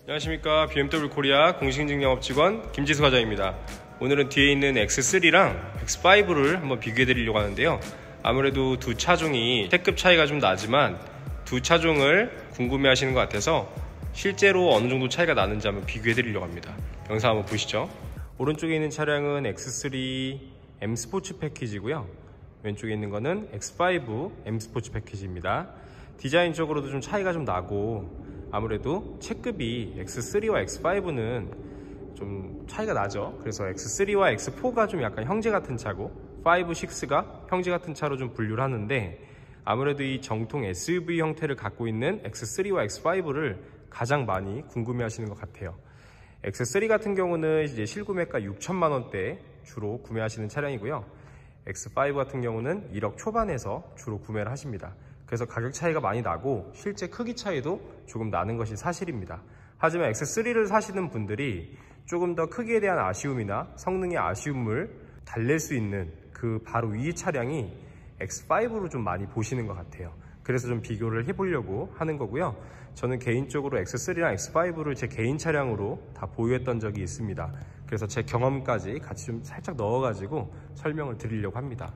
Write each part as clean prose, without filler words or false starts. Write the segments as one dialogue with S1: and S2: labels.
S1: 안녕하십니까. BMW 코리아 공식인증 영업직원 김지수 과장입니다. 오늘은 뒤에 있는 X3랑 X5를 한번 비교해 드리려고 하는데요. 아무래도 두 차종이 체급 차이가 좀 나지만 두 차종을 궁금해 하시는 것 같아서 실제로 어느 정도 차이가 나는지 한번 비교해 드리려고 합니다. 영상 한번 보시죠. 오른쪽에 있는 차량은 X3 M 스포츠 패키지고요. 왼쪽에 있는 거는 X5 M 스포츠 패키지입니다. 디자인적으로도 좀 차이가 좀 나고 아무래도 체급이 X3와 X5는 좀 차이가 나죠. 그래서 X3와 X4가 좀 약간 형제 같은 차고 5, 6가 형제 같은 차로 좀 분류를 하는데 아무래도 이 정통 SUV 형태를 갖고 있는 X3와 X5를 가장 많이 궁금해 하시는 것 같아요. X3 같은 경우는 이제 실구매가 6천만 원대 주로 구매하시는 차량이고요. X5 같은 경우는 1억 초반에서 주로 구매를 하십니다. 그래서 가격 차이가 많이 나고 실제 크기 차이도 조금 나는 것이 사실입니다. 하지만 X3를 사시는 분들이 조금 더 크기에 대한 아쉬움이나 성능의 아쉬움을 달랠 수 있는 그 바로 위 차량이 X5로 좀 많이 보시는 것 같아요. 그래서 좀 비교를 해보려고 하는 거고요. 저는 개인적으로 X3랑 X5를 제 개인 차량으로 다 보유했던 적이 있습니다. 그래서 제 경험까지 같이 좀 살짝 넣어가지고 설명을 드리려고 합니다.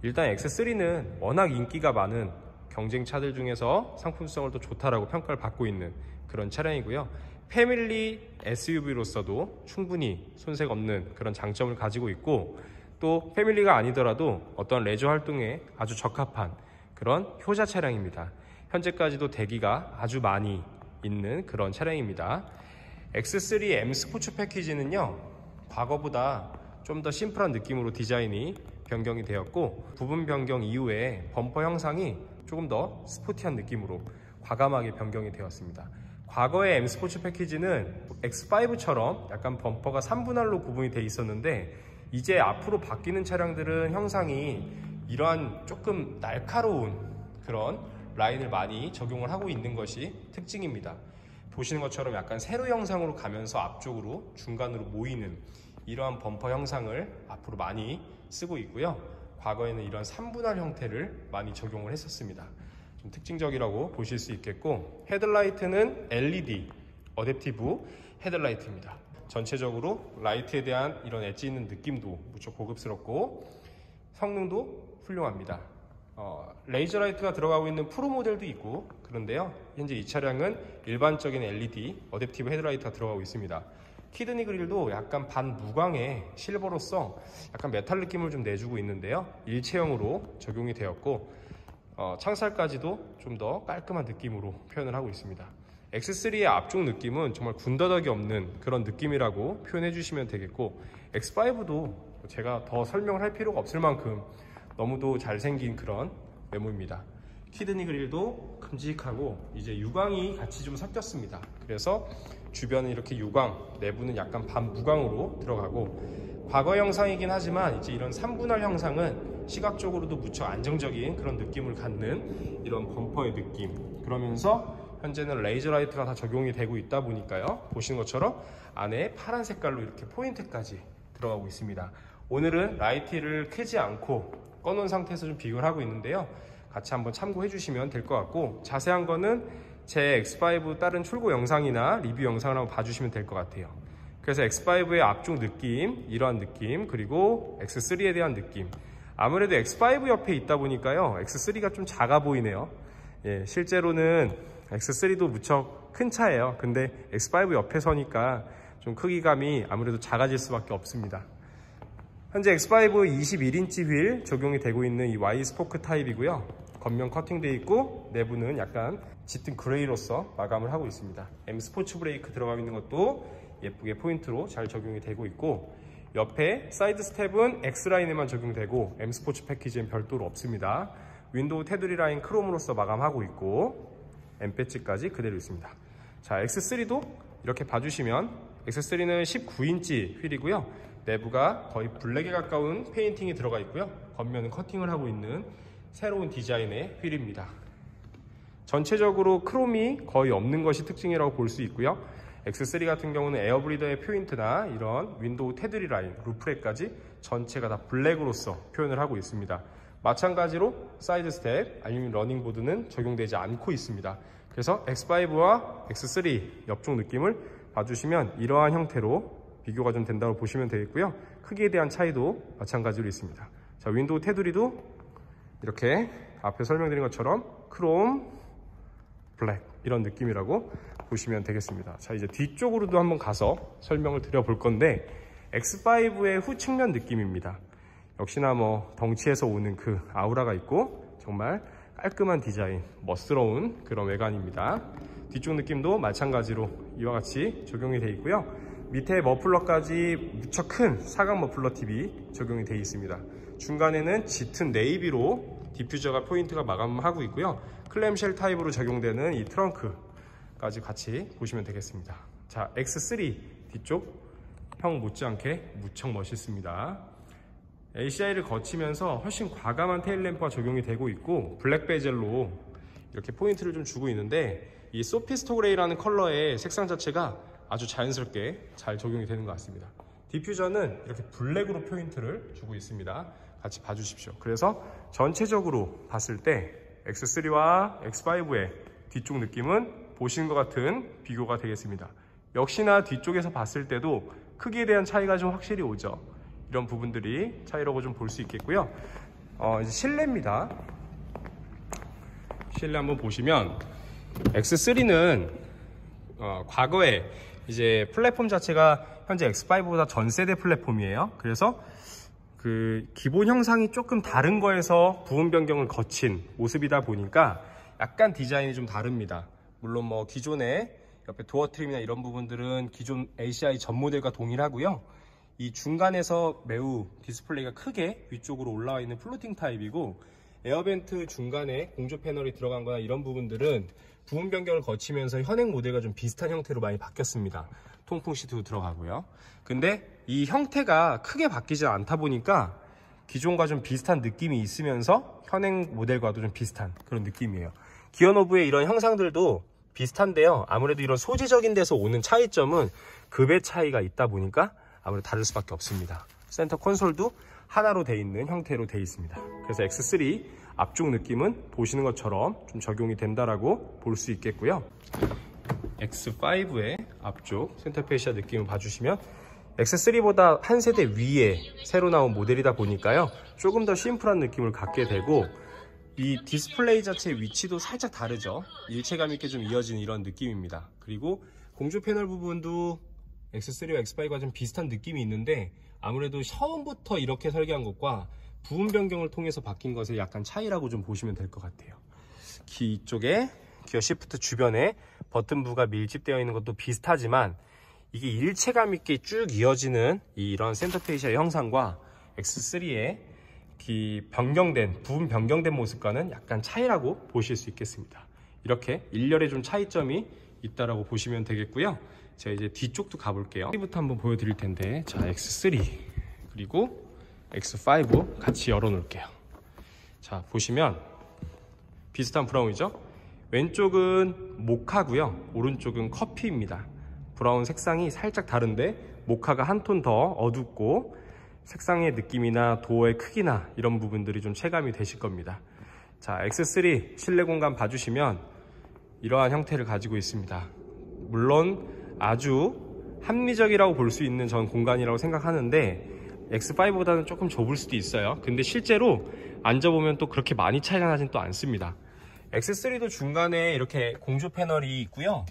S1: 일단 X3는 워낙 인기가 많은 경쟁차들 중에서 상품성을 더 좋다라고 평가를 받고 있는 그런 차량이고요. 패밀리 SUV로서도 충분히 손색 없는 그런 장점을 가지고 있고 또 패밀리가 아니더라도 어떤 레저 활동에 아주 적합한 그런 효자 차량입니다. 현재까지도 대기가 아주 많이 있는 그런 차량입니다. X3 M 스포츠 패키지는요, 과거보다 좀 더 심플한 느낌으로 디자인이 변경이 되었고 부분 변경 이후에 범퍼 형상이 조금 더 스포티한 느낌으로 과감하게 변경이 되었습니다. 과거의 M 스포츠 패키지는 X5처럼 약간 범퍼가 3분할로 구분이 되어 있었는데 이제 앞으로 바뀌는 차량들은 형상이 이러한 조금 날카로운 그런 라인을 많이 적용을 하고 있는 것이 특징입니다. 보시는 것처럼 약간 세로 형상으로 가면서 앞쪽으로 중간으로 모이는 이러한 범퍼 형상을 앞으로 많이 쓰고 있고요. 과거에는 이런 3분할 형태를 많이 적용을 했었습니다. 좀 특징적이라고 보실 수 있겠고 헤드라이트는 LED 어댑티브 헤드라이트입니다. 전체적으로 라이트에 대한 이런 엣지 있는 느낌도 무척 고급스럽고 성능도 훌륭합니다. 레이저 라이트가 들어가고 있는 프로 모델도 있고 그런데요. 현재 이 차량은 일반적인 LED 어댑티브 헤드라이트가 들어가고 있습니다. 키드니 그릴도 약간 반무광의 실버로서 약간 메탈 느낌을 좀 내주고 있는데요. 일체형으로 적용이 되었고 창살까지도 좀 더 깔끔한 느낌으로 표현을 하고 있습니다. X3의 앞쪽 느낌은 정말 군더더기 없는 그런 느낌이라고 표현해 주시면 되겠고 X5도 제가 더 설명을 할 필요가 없을 만큼 너무도 잘생긴 그런 외모입니다. 키드니 그릴도 큼직하고 이제 유광이 같이 좀 섞였습니다. 그래서 주변은 이렇게 유광, 내부는 약간 반무광으로 들어가고 과거 형상이긴 하지만 이제 이런 3분할 형상은 시각적으로도 무척 안정적인 그런 느낌을 갖는 이런 범퍼의 느낌. 그러면서 현재는 레이저 라이트가 다 적용이 되고 있다 보니까요. 보시는 것처럼 안에 파란 색깔로 이렇게 포인트까지 들어가고 있습니다. 오늘은 라이트를 켜지 않고 꺼놓은 상태에서 좀 비교를 하고 있는데요. 같이 한번 참고해 주시면 될 것 같고 자세한 거는 제 X5 다른 출고 영상이나 리뷰 영상을 한번 봐주시면 될 것 같아요. 그래서 X5의 앞쪽 느낌, 이러한 느낌, 그리고 X3에 대한 느낌. 아무래도 X5 옆에 있다 보니까요. X3가 좀 작아 보이네요. 예, 실제로는 X3도 무척 큰 차예요. 근데 X5 옆에 서니까 좀 크기감이 아무래도 작아질 수밖에 없습니다. 현재 X5 21인치 휠 적용이 되고 있는 이 Y 스포크 타입이고요. 겉면 커팅되어 있고 내부는 약간 짙은 그레이로서 마감을 하고 있습니다. M 스포츠 브레이크 들어가 있는 것도 예쁘게 포인트로 잘 적용이 되고 있고 옆에 사이드 스텝은 X라인에만 적용되고 M 스포츠 패키지엔 별도로 없습니다. 윈도우 테두리 라인 크롬으로서 마감하고 있고 M 배지까지 그대로 있습니다. 자, X3도 이렇게 봐주시면 X3는 19인치 휠이고요. 내부가 거의 블랙에 가까운 페인팅이 들어가 있고요. 겉면은 커팅을 하고 있는 새로운 디자인의 휠입니다. 전체적으로 크롬이 거의 없는 것이 특징이라고 볼 수 있고요. X3 같은 경우는 에어브리더의 포인트나 이런 윈도우 테두리 라인, 루프렉까지 전체가 다 블랙으로서 표현을 하고 있습니다. 마찬가지로 사이드 스텝, 알루미늄 러닝보드는 적용되지 않고 있습니다. 그래서 X5와 X3 옆쪽 느낌을 봐주시면 이러한 형태로 비교가 좀 된다고 보시면 되겠고요. 크기에 대한 차이도 마찬가지로 있습니다. 자, 윈도우 테두리도 이렇게 앞에 설명드린 것처럼 크롬, 블랙 이런 느낌이라고 보시면 되겠습니다. 자, 이제 뒤쪽으로도 한번 가서 설명을 드려볼 건데 X5의 후측면 느낌입니다. 역시나 뭐 덩치에서 오는 그 아우라가 있고 정말 깔끔한 디자인, 멋스러운 그런 외관입니다. 뒤쪽 느낌도 마찬가지로 이와 같이 적용이 되어 있고요. 밑에 머플러까지 무척 큰 사각 머플러 팁이 적용이 되어 있습니다. 중간에는 짙은 네이비로 디퓨저가 포인트가 마감하고 있고요. 클램쉘 타입으로 적용되는 이 트렁크까지 같이 보시면 되겠습니다. 자, X3 뒤쪽 형 못지않게 무척 멋있습니다. ACI를 거치면서 훨씬 과감한 테일램프가 적용이 되고 있고 블랙 베젤로 이렇게 포인트를 좀 주고 있는데 이 소피스토 그레이라는 컬러의 색상 자체가 아주 자연스럽게 잘 적용이 되는 것 같습니다. 디퓨저는 이렇게 블랙으로 포인트를 주고 있습니다. 같이 봐주십시오. 그래서 전체적으로 봤을 때 X3와 X5의 뒤쪽 느낌은 보시는 것 같은 비교가 되겠습니다. 역시나 뒤쪽에서 봤을 때도 크기에 대한 차이가 좀 확실히 오죠. 이런 부분들이 차이라고 좀 볼 수 있겠고요. 이제 실내입니다. 실내 한번 보시면 X3는 과거에 이제 플랫폼 자체가 현재 X5보다 전 세대 플랫폼이에요. 그래서 그 기본 형상이 조금 다른 거에서 부분 변경을 거친 모습이다 보니까 약간 디자인이 좀 다릅니다. 물론 뭐 기존의 옆에 도어 트림이나 이런 부분들은 기존 ACI 전 모델과 동일하고요. 이 중간에서 매우 디스플레이가 크게 위쪽으로 올라와 있는 플로팅 타입이고 에어벤트 중간에 공조 패널이 들어간 거나 이런 부분들은 부분 변경을 거치면서 현행 모델과 좀 비슷한 형태로 많이 바뀌었습니다. 통풍 시트도 들어가고요. 근데 이 형태가 크게 바뀌지 않다 보니까 기존과 좀 비슷한 느낌이 있으면서 현행 모델과도 좀 비슷한 그런 느낌이에요. 기어 노브의 이런 형상들도 비슷한데요. 아무래도 이런 소재적인 데서 오는 차이점은 급의 차이가 있다 보니까 아무래도 다를 수밖에 없습니다. 센터 콘솔도 하나로 되어 있는 형태로 되어 있습니다. 그래서 X3 앞쪽 느낌은 보시는 것처럼 좀 적용이 된다라고 볼 수 있겠고요. X5의 앞쪽 센터 페시아 느낌을 봐주시면 X3보다 한 세대 위에 새로 나온 모델이다 보니까요. 조금 더 심플한 느낌을 갖게 되고 이 디스플레이 자체의 위치도 살짝 다르죠. 일체감 있게 좀 이어지는 이런 느낌입니다. 그리고 공조 패널 부분도 X3와 X5가 좀 비슷한 느낌이 있는데 아무래도 처음부터 이렇게 설계한 것과 부분 변경을 통해서 바뀐 것의 약간 차이라고 좀 보시면 될 것 같아요. 뒤쪽에 기어 시프트 주변에 버튼부가 밀집되어 있는 것도 비슷하지만 이게 일체감 있게 쭉 이어지는 이런 센터 페시아 형상과 X3의 부분 변경된 모습과는 약간 차이라고 보실 수 있겠습니다. 이렇게 일렬에 좀 차이점이 있다라고 보시면 되겠고요. 자, 이제 뒤쪽도 가볼게요. 부터 한번 보여드릴 텐데, 자, X3 그리고 X5 같이 열어놓을게요. 자, 보시면 비슷한 브라운이죠. 왼쪽은 모카고요, 오른쪽은 커피입니다. 브라운 색상이 살짝 다른데 모카가 한 톤 더 어둡고 색상의 느낌이나 도어의 크기나 이런 부분들이 좀 체감이 되실 겁니다. 자, X3 실내 공간 봐주시면 이러한 형태를 가지고 있습니다. 물론 아주 합리적이라고 볼 수 있는 전 공간이라고 생각하는데 X5보다는 조금 좁을 수도 있어요. 근데 실제로 앉아보면 또 그렇게 많이 차이가 나진 또 않습니다. X3도 중간에 이렇게 공조 패널이 있고요.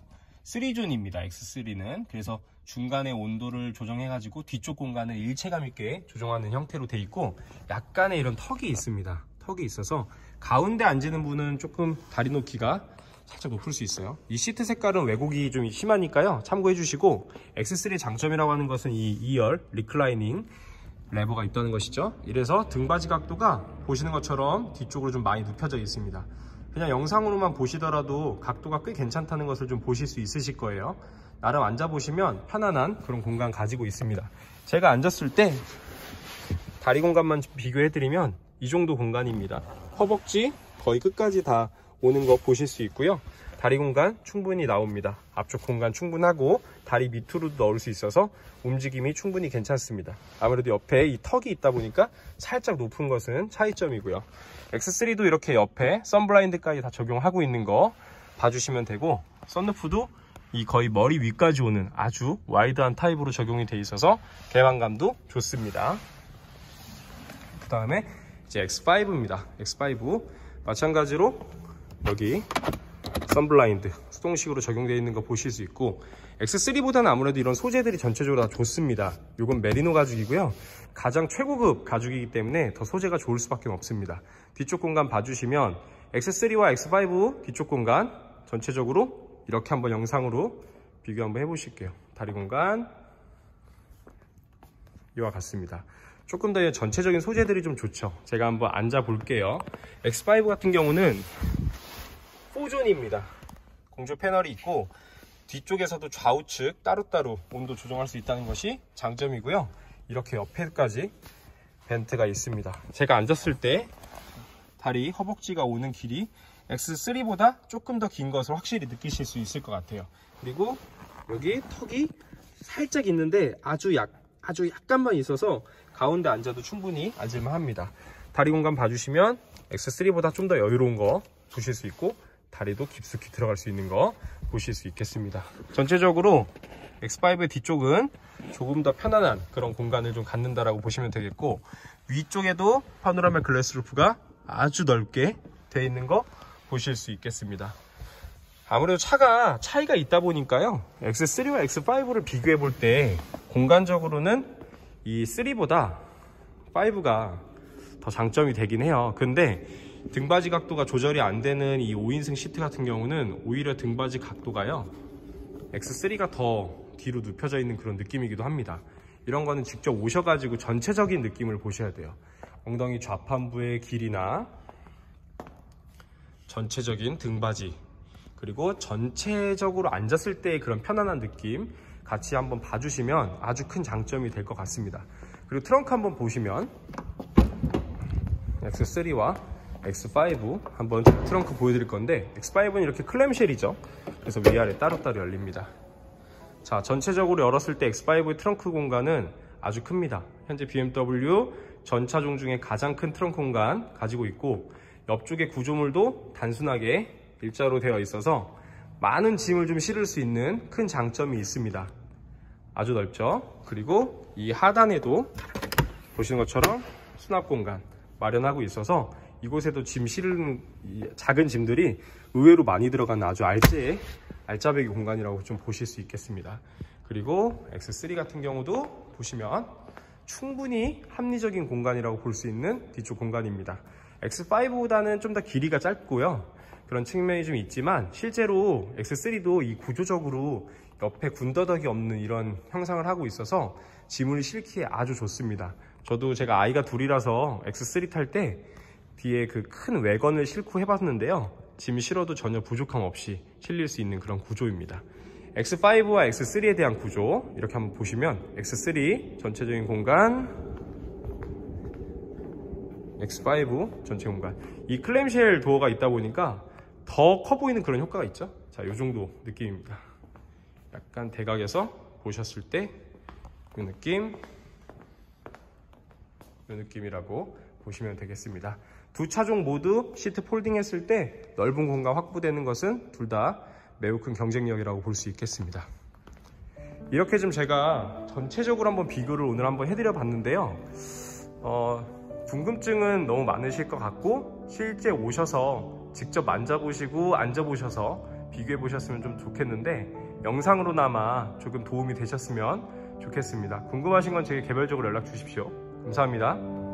S1: 3존입니다. X3는. 그래서 중간에 온도를 조정해가지고 뒤쪽 공간을 일체감 있게 조정하는 형태로 돼 있고 약간의 이런 턱이 있습니다. 턱이 있어서 가운데 앉는 분은 조금 다리 높이가 살짝 높을 수 있어요. 이 시트 색깔은 왜곡이 좀 심하니까요. 참고해 주시고 X3의 장점이라고 하는 것은 이 2열 리클라이닝 레버가 있다는 것이죠. 이래서 등받이 각도가 보시는 것처럼 뒤쪽으로 좀 많이 눕혀져 있습니다. 그냥 영상으로만 보시더라도 각도가 꽤 괜찮다는 것을 좀 보실 수 있으실 거예요. 나름 앉아보시면 편안한 그런 공간 가지고 있습니다. 제가 앉았을 때 다리 공간만 비교해드리면 이 정도 공간입니다. 허벅지 거의 끝까지 다 오는 거 보실 수 있고요. 다리 공간 충분히 나옵니다. 앞쪽 공간 충분하고 다리 밑으로도 넣을 수 있어서 움직임이 충분히 괜찮습니다. 아무래도 옆에 이 턱이 있다 보니까 살짝 높은 것은 차이점이고요. X3도 이렇게 옆에 선블라인드까지 다 적용하고 있는 거 봐주시면 되고, 썬루프도 이 거의 머리 위까지 오는 아주 와이드한 타입으로 적용이 되어 있어서 개방감도 좋습니다. 그 다음에 이제 X5입니다. X5 마찬가지로 여기 선블라인드 수동식으로 적용되어 있는 거 보실 수 있고, X3보다는 아무래도 이런 소재들이 전체적으로 다 좋습니다. 이건 메리노 가죽이고요. 가장 최고급 가죽이기 때문에 더 소재가 좋을 수밖에 없습니다. 뒤쪽 공간 봐주시면 X3와 X5 뒤쪽 공간 전체적으로 이렇게 한번 영상으로 비교 한번 해보실게요. 다리 공간 이와 같습니다. 조금 더 전체적인 소재들이 좀 좋죠. 제가 한번 앉아 볼게요. X5 같은 경우는 4존입니다. 공조 패널이 있고 뒤쪽에서도 좌우측 따로따로 온도 조정할 수 있다는 것이 장점이고요. 이렇게 옆에까지 벤트가 있습니다. 제가 앉았을 때 다리 허벅지가 오는 길이 X3보다 조금 더 긴 것을 확실히 느끼실 수 있을 것 같아요. 그리고 여기 턱이 살짝 있는데 아주 약간만 있어서 가운데 앉아도 충분히 앉을만 합니다. 다리 공간 봐주시면 X3보다 좀 더 여유로운 거 보실 수 있고, 다리도 깊숙이 들어갈 수 있는 거 보실 수 있겠습니다. 전체적으로 X5의 뒤쪽은 조금 더 편안한 그런 공간을 좀 갖는다라고 보시면 되겠고, 위쪽에도 파노라마 글래스 루프가 아주 넓게 되어 있는 거 보실 수 있겠습니다. 아무래도 차이가 있다 보니까요, X3와 X5를 비교해 볼 때 공간적으로는 이 3보다 5가 더 장점이 되긴 해요. 근데 등받이 각도가 조절이 안 되는 이 5인승 시트 같은 경우는 오히려 등받이 각도가요, X3가 더 뒤로 눕혀져 있는 그런 느낌이기도 합니다. 이런 거는 직접 오셔가지고 전체적인 느낌을 보셔야 돼요. 엉덩이 좌판부의 길이나 전체적인 등받이, 그리고 전체적으로 앉았을 때의 그런 편안한 느낌 같이 한번 봐주시면 아주 큰 장점이 될 것 같습니다. 그리고 트렁크 한번 보시면 X3와 X5 한번 트렁크 보여드릴 건데, X5는 이렇게 클램쉘이죠. 그래서 위아래 따로따로 열립니다. 자, 전체적으로 열었을 때 X5의 트렁크 공간은 아주 큽니다. 현재 BMW 전 차종 중에 가장 큰 트렁크 공간 가지고 있고, 옆쪽의 구조물도 단순하게 일자로 되어 있어서 많은 짐을 좀 실을 수 있는 큰 장점이 있습니다. 아주 넓죠. 그리고 이 하단에도 보시는 것처럼 수납 공간 마련하고 있어서 이곳에도 짐 실은 작은 짐들이 의외로 많이 들어가는 아주 알짜배기 공간이라고 좀 보실 수 있겠습니다. 그리고 X3 같은 경우도 보시면 충분히 합리적인 공간이라고 볼 수 있는 뒤쪽 공간입니다. X5보다는 좀 더 길이가 짧고요, 그런 측면이 좀 있지만 실제로 X3도 이 구조적으로 옆에 군더더기 없는 이런 형상을 하고 있어서 짐을 실기에 아주 좋습니다. 저도 제가 아이가 둘이라서 X3 탈 때 뒤에 그 큰 외건을 싣고 해봤는데요, 짐 실어도 전혀 부족함 없이 실릴 수 있는 그런 구조입니다. X5와 X3에 대한 구조 이렇게 한번 보시면, X3 전체적인 공간, X5 전체 공간, 이 클램쉘 도어가 있다 보니까 더 커 보이는 그런 효과가 있죠. 자, 이 정도 느낌입니다. 약간 대각에서 보셨을 때 이 느낌이라고 보시면 되겠습니다. 두 차종 모두 시트 폴딩 했을 때 넓은 공간 확보되는 것은 둘 다 매우 큰 경쟁력이라고 볼 수 있겠습니다. 이렇게 좀 제가 전체적으로 한번 비교를 오늘 한번 해드려 봤는데요, 궁금증은 너무 많으실 것 같고, 실제 오셔서 직접 만져보시고 앉아보셔서 비교해 보셨으면 좀 좋겠는데, 영상으로나마 조금 도움이 되셨으면 좋겠습니다. 궁금하신 건 제게 개별적으로 연락 주십시오. 감사합니다.